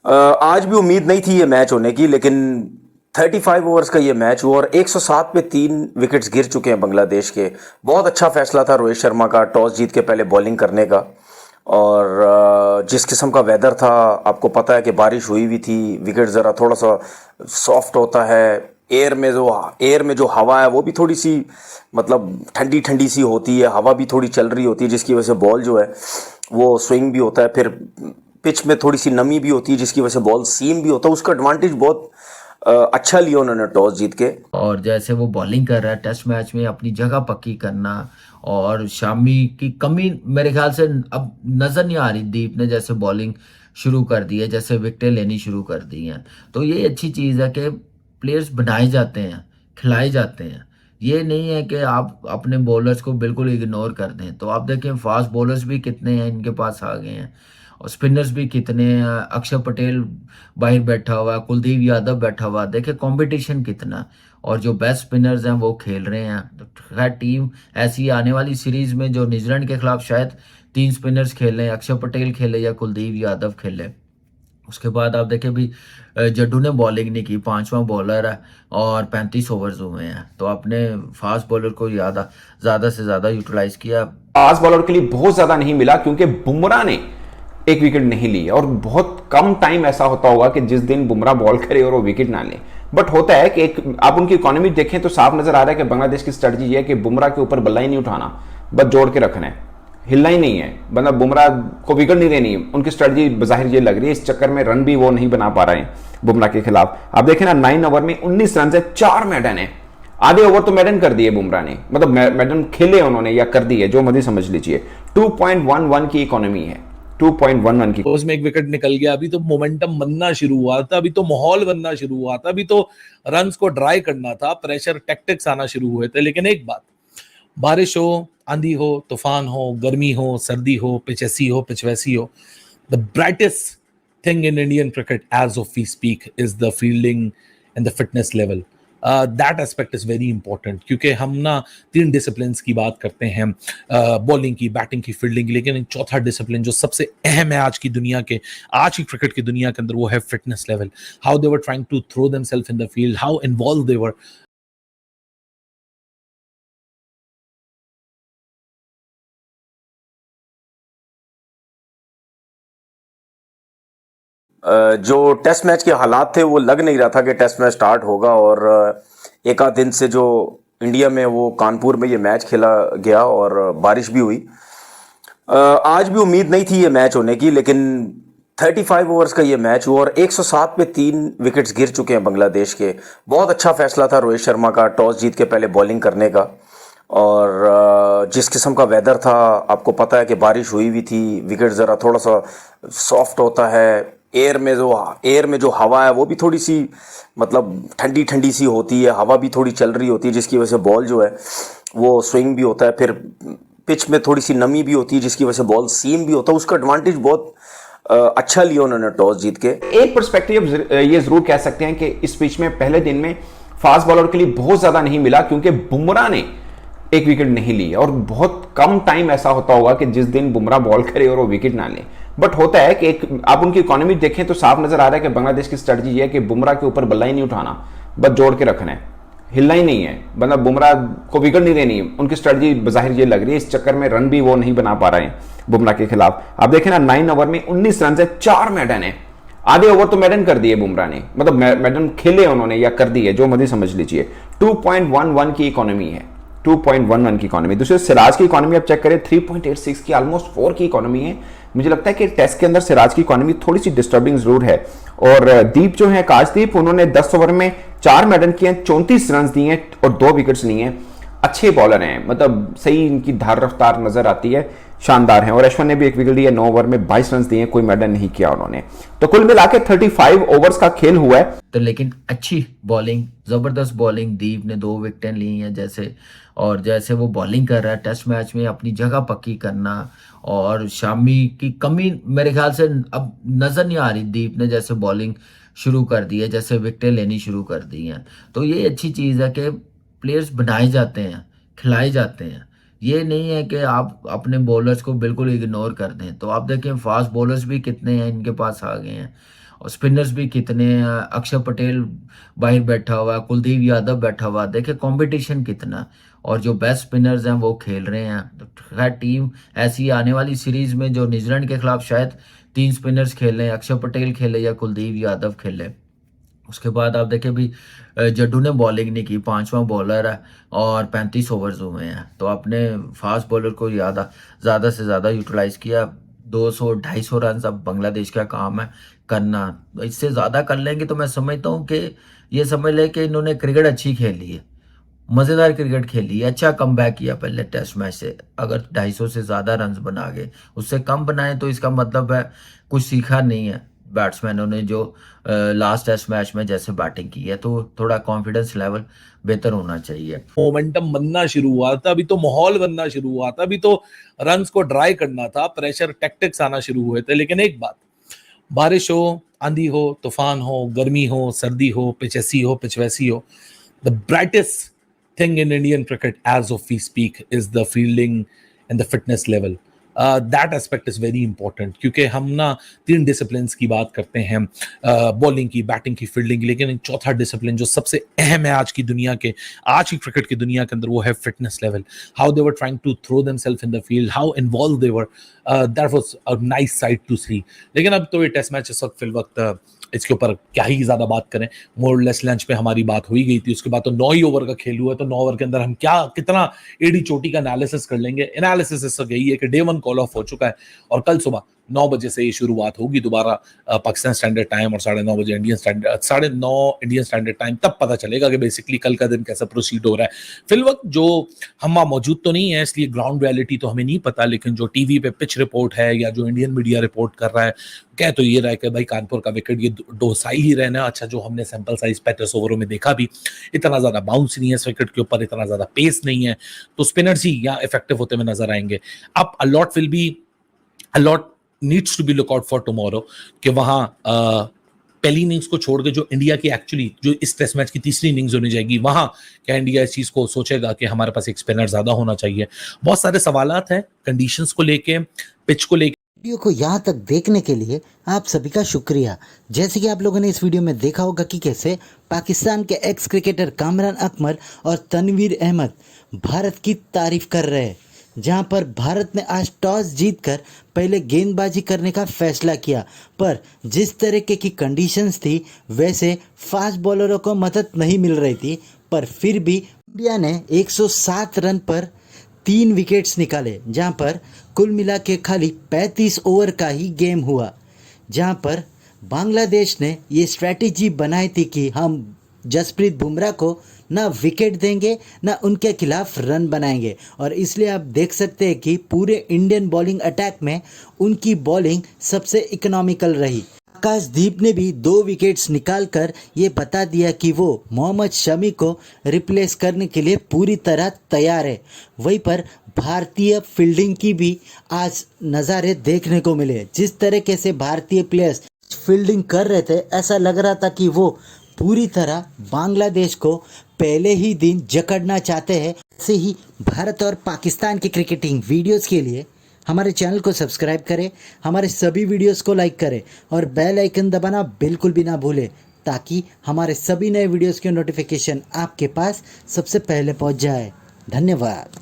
आज भी उम्मीद नहीं थी ये मैच होने की, लेकिन 35 ओवर्स का ये मैच हुआ और 107 पे 3 विकेट्स गिर चुके हैं बांग्लादेश के। बहुत अच्छा फैसला था रोहित शर्मा का टॉस जीत के पहले बॉलिंग करने का। और जिस किस्म का वेदर था, आपको पता है कि बारिश हुई हुई थी, विकेट ज़रा थोड़ा सा सॉफ्ट होता है। एयर में जो हवा है वो भी थोड़ी सी, मतलब ठंडी ठंडी सी होती है, हवा भी थोड़ी चल रही होती है, जिसकी वजह से बॉल जो है वो स्विंग भी होता है। फिर पिच में थोड़ी सी नमी भी होती है, जिसकी वजह से बॉल सीम भी होता है। उसका एडवांटेज बहुत अच्छा लिया उन्होंने टॉस जीत के। और जैसे वो बॉलिंग कर रहा है टेस्ट मैच में अपनी जगह पक्की करना। और शामी की कमी मेरे ख्याल से अब नज़र नहीं आ रही। दीप ने जैसे बॉलिंग शुरू कर दी है, जैसे विकेटें लेनी शुरू कर दी हैं, तो ये अच्छी चीज़ है कि प्लेयर्स बनाए जाते हैं, खिलाए जाते हैं। ये नहीं है कि आप अपने बॉलर्स को बिल्कुल इग्नोर कर दें। तो आप देखें फास्ट बॉलर्स भी कितने हैं इनके पास आ गए हैं, और स्पिनर्स भी कितने हैं। अक्षर पटेल बाहर बैठा हुआ है, कुलदीप यादव बैठा हुआ है, देखिए कंपटीशन कितना है। और जो बेस्ट स्पिनर्स हैं वो खेल रहे हैं। तो खैर टीम ऐसी आने वाली सीरीज में जो न्यूजीलैंड के खिलाफ शायद 3 स्पिनर्स खेलें, अक्षर पटेल खेले या कुलदीप यादव खेले। उसके बाद आप देखें भी जड्डू ने बॉलिंग नहीं की, पांचवा बॉलर है और 35 ओवर्स हुए हैं। तो अपने फास्ट बॉलर को ज़्यादा से ज़्यादा यूटिलाइज किया। फास्ट बॉलर के लिए बहुत ज्यादा नहीं मिला क्योंकि बुमराह ने एक विकेट नहीं ली और बहुत कम टाइम ऐसा होता होगा कि जिस दिन बुमराह बॉल करे और वो विकेट ना ले। बट होता है कि एक आप उनकी इकोनॉमी देखें तो साफ नजर आ रहा है कि बांग्लादेश की स्ट्रेटजी ये है कि बुमराह के ऊपर बल्ला ही नहीं उठाना, बस जोड़ के रखना है, हिलना ही नहीं है, मतलब बुमराह को विकेट नहीं देनी। उनकी स्ट्रेटजी बाहिर ये लग रही है, इस चक्कर में रन भी वो नहीं बना पा रहे हैं बुमराह के खिलाफ। आप देखें ना 9 ओवर में 19 रन से 4 मेडन है। आधे ओवर तो मेडन कर दिए बुमराह ने, मतलब मेडन खेले उन्होंने या कर दिए, जो मर्जी समझ लीजिए। 2.11 की इकोनॉमी है, 2.11 की। उसमें एक विकेट निकल गया। अभी तो मोमेंटम बनना शुरू हुआ था, अभी तो माहौल बनना शुरू हुआ था, अभी तो रन्स को ड्राई करना था, प्रेशर टैक्टिक्स आना शुरू हुए थे। लेकिन एक बात, बारिश हो, आंधी हो, तूफान हो, गर्मी हो, सर्दी हो, पिच ऐसी हो, पिच वैसी हो, the brightest thing in Indian cricket as of we speak is the fielding and the fitness level. That aspect is very important, क्योंकि हम ना 3 डिसिप्लिन की बात करते हैं, बॉलिंग की, बैटिंग की, फील्डिंग की, लेकिन एक चौथा डिसिप्लिन जो सबसे अहम है आज की दुनिया के, आज की क्रिकेट की दुनिया के अंदर, वो है fitness level. How they were trying to throw themselves in the field, how involve they were. जो टेस्ट मैच के हालात थे वो लग नहीं रहा था कि टेस्ट मैच स्टार्ट होगा। और एक आध दिन से जो इंडिया में वो कानपुर में ये मैच खेला गया और बारिश भी हुई। आज भी उम्मीद नहीं थी ये मैच होने की, लेकिन 35 ओवर्स का ये मैच हुआ और 107 पे 3 विकेट्स गिर चुके हैं बांग्लादेश के। बहुत अच्छा फैसला था रोहित शर्मा का टॉस जीत के पहले बॉलिंग करने का। और जिस किस्म का वेदर था, आपको पता है कि बारिश हुई हुई थी, विकेट ज़रा थोड़ा सा सॉफ्ट होता है। एयर में जो हवा है वो भी थोड़ी सी, मतलब ठंडी ठंडी सी होती है, हवा भी थोड़ी चल रही होती है, जिसकी वजह से बॉल जो है वो स्विंग भी होता है। फिर पिच में थोड़ी सी नमी भी होती है, जिसकी वजह से बॉल सीम भी होता है। उसका एडवांटेज बहुत अच्छा लिया उन्होंने टॉस जीत के। एक पर्सपेक्टिव ये जरूर कह सकते हैं कि इस पिच में पहले दिन में फास्ट बॉलर के लिए बहुत ज्यादा नहीं मिला क्योंकि बुमराह ने एक विकेट नहीं ली और बहुत कम टाइम ऐसा होता होगा कि जिस दिन बुमराह बॉल करे और वो विकेट ना ले। बट होता है कि एक आप उनकी इकोनॉमी देखें तो साफ नजर आ रहा है कि बांग्लादेश की स्ट्रेटजी ये है कि बुमराह के ऊपर बल्ला ही नहीं उठाना, बस जोड़ के रखना है, हिलना ही नहीं है, मतलब बुमराह को विकेट नहीं देनी। उनकी स्ट्रेटजी बाहिर ये लग रही है, इस चक्कर में रन भी वो नहीं बना पा रहे हैं बुमराह के खिलाफ। आप देखें ना 9 ओवर में 19 रन से 4 मेडन है। आधे ओवर तो मेडन कर दिए बुमराह ने, मतलब मेडन खेले उन्होंने या कर दिए, जो मर्जी समझ लीजिए। 2.11 की इकोनॉमी है, 2.11 की इकोनॉमी। दूसरे सिराज की इकोनॉमी आप चेक करें 3.86 की, ऑलमोस्ट 4 की इकोनॉमी है। मुझे लगता है कि टेस्ट के अंदर सिराज की इकोनॉमी थोड़ी सी डिस्टर्बिंग जरूर है। और दीप जो है, काशदीप, उन्होंने 10 ओवर में 4 मेडन किए हैं, 34 रन दिए हैं और 2 विकेट्स लिए हैं। अच्छे बॉलर हैं, मतलब सही इनकी धार रफ्तार नजर आती है, शानदार है। और अश्विन ने भी एक विकेट लिया, 9 ओवर में 22 रन दिए, कोई मेडन नहीं किया उन्होंने। तो कुल मिलाकर 35 ओवर्स का खेल हुआ है। तो लेकिन अच्छी बॉलिंग, जबरदस्त बॉलिंग, दीप ने 2 विकेटें ली हैं जैसे। और जैसे वो बॉलिंग कर रहा है टेस्ट मैच में अपनी जगह पक्की करना। और शामी की कमी मेरे ख्याल से अब नज़र नहीं आ रही। दीप ने जैसे बॉलिंग शुरू कर दी है, जैसे विकेटें लेनी शुरू कर दी हैं, तो ये अच्छी चीज़ है कि प्लेयर्स बनाए जाते हैं, खिलाए जाते हैं। ये नहीं है कि आप अपने बॉलर्स को बिल्कुल इग्नोर कर दें। तो आप देखें फास्ट बॉलर्स भी कितने हैं इनके पास आ गए हैं, और स्पिनर्स भी कितने हैं, अक्षर पटेल बाहर बैठा हुआ है, कुलदीप यादव बैठा हुआ है, देखिए कंपटीशन कितना है। और जो बेस्ट स्पिनर्स हैं वो खेल रहे हैं। तो खैर टीम ऐसी आने वाली सीरीज में जो न्यूजीलैंड के खिलाफ शायद 3 स्पिनर्स खेले, अक्षर पटेल खेले या कुलदीप यादव खेले। उसके बाद आप देखें भी जड्डू ने बॉलिंग नहीं की, 5वां बॉलर है और 35 ओवर्स हुए हैं, तो अपने फास्ट बॉलर को ज़्यादा से ज़्यादा यूटिलाइज़ किया। 200-250 रन अब बांग्लादेश का काम है करना। इससे ज़्यादा कर लेंगे तो मैं समझता हूँ कि ये समझ लें कि इन्होंने क्रिकेट अच्छी खेली है, मज़ेदार क्रिकेट खेली है, अच्छा कमबैक किया पहले टेस्ट मैच से। अगर 250 से ज़्यादा रन बना गए, उससे कम बनाए तो इसका मतलब है कुछ सीखा नहीं है बैट्समैनों ने जो लास्ट टेस्ट मैच में जैसे बैटिंग की है। तो थोड़ा कॉन्फिडेंस लेवल बेहतर होना चाहिए। मोमेंटम बनना शुरू हुआ था, अभी तो माहौल बनना शुरू हुआ था, अभी तो रन्स को ड्राई करना था, प्रेशर टैक्टिक्स आना शुरू हुए थे। लेकिन एक बात, बारिश हो, आंधी हो, तूफान हो, गर्मी हो, सर्दी हो, पिच ऐसी हो, पिच वैसी हो, the brightest thing in Indian cricket as of we speak is the fielding and the fitness level. That aspect is very important क्योंकि हम ना 3 डिसिप्लिन की बात करते हैं, बॉलिंग की, बैटिंग की, फील्डिंग की, लेकिन चौथा डिसिप्लिन जो सबसे अहम है आज की क्रिकेट की दुनिया के अंदर, वो है fitness level. How they were trying to throw themselves in the field, how involve they were, that was a nice sight to see. लेकिन अब तो ये टेस्ट मैच इस वक्त फिलवक्त इसके ऊपर क्या ही ज्यादा बात करें, मोर लेस लंच पे हमारी बात हो ही गई थी। उसके बाद तो 9 ही ओवर का खेल हुआ है, तो 9 ओवर के अंदर हम कितना एडी चोटी का एनालिसिस कर लेंगे। एनालिसिस इस वक्त यही है कि डे 1 कॉल ऑफ हो चुका है और कल सुबह 9 बजे से ये शुरुआत होगी दोबारा पाकिस्तान स्टैंडर्ड टाइम और 9:30 बजे 9:30 इंडियन स्टैंडर्ड टाइम। तब पता चलेगा कि बेसिकली कल का दिन कैसा प्रोसीड हो रहा है। फिलवक्त जो हम मौजूद तो नहीं है, इसलिए ग्राउंड रियलिटी तो हमें नहीं पता, लेकिन जो टीवी पे पिच रिपोर्ट है या जो इंडियन मीडिया रिपोर्ट कर रहा है, कह तो ये रहा है कि भाई कानपुर का विकेट ये डोसाई ही रहना। अच्छा, जो हमने सैंपल साइज 35 ओवरों में देखा भी, इतना ज्यादा बाउंस नहीं है इस विकेट के ऊपर, इतना ज्यादा पेस नहीं है, तो स्पिनर्स ही यहाँ इफेक्टिव होते हुए नजर आएंगे। अब a lot needs to be look out for tomorrow कि वहां पहली इनिंग्स को छोड़ के जो इंडिया की एक्चुअली जो इस टेस्ट मैच की तीसरी इनिंग्स होनी जाएगी, वहां क्या इंडिया इस चीज को सोचेगा कि हमारे पास एक स्पिनर ज्यादा होना चाहिए। बहुत सारे सवालात हैं कंडीशंस को लेके, पिच को लेके। वीडियो को यहाँ तक देखने के लिए आप सभी का शुक्रिया। जैसे कि आप लोगों ने इस वीडियो में देखा होगा कि कैसे पाकिस्तान के एक्स क्रिकेटर कामरान अकमल और तनवीर अहमद भारत की तारीफ कर रहे हैं, जहां पर भारत ने आज टॉस जीतकर पहले गेंदबाजी करने का फैसला किया, पर जिस तरीके की कंडीशंस थी वैसे फास्ट बॉलरों को मदद नहीं मिल रही थी, पर फिर भी इंडिया ने 107 रन पर 3 विकेट्स निकाले, जहां पर कुल मिला के खाली 35 ओवर का ही गेम हुआ। जहां पर बांग्लादेश ने ये स्ट्रैटेजी बनाई थी कि हम जसप्रीत बुमराह को ना विकेट देंगे ना उनके खिलाफ रन बनाएंगे, और इसलिए आप देख सकते हैं कि पूरे इंडियन बॉलिंग अटैक में उनकी बॉलिंग सबसे इकोनॉमिकल रही। आकाशदीप ने भी 2 विकेट्स निकालकर ये बता दिया कि वो मोहम्मद शमी को रिप्लेस करने के लिए पूरी तरह तैयार है। वहीं पर भारतीय फील्डिंग की भी आज नज़ारे देखने को मिले। जिस तरीके से भारतीय प्लेयर्स फील्डिंग कर रहे थे, ऐसा लग रहा था कि वो पूरी तरह बांग्लादेश को पहले ही दिन जकड़ना चाहते हैं। ऐसे ही भारत और पाकिस्तान की क्रिकेटिंग वीडियोस के लिए हमारे चैनल को सब्सक्राइब करें, हमारे सभी वीडियोस को लाइक करें और बेल आइकन दबाना बिल्कुल भी ना भूलें, ताकि हमारे सभी नए वीडियोस के नोटिफिकेशन आपके पास सबसे पहले पहुंच जाए। धन्यवाद।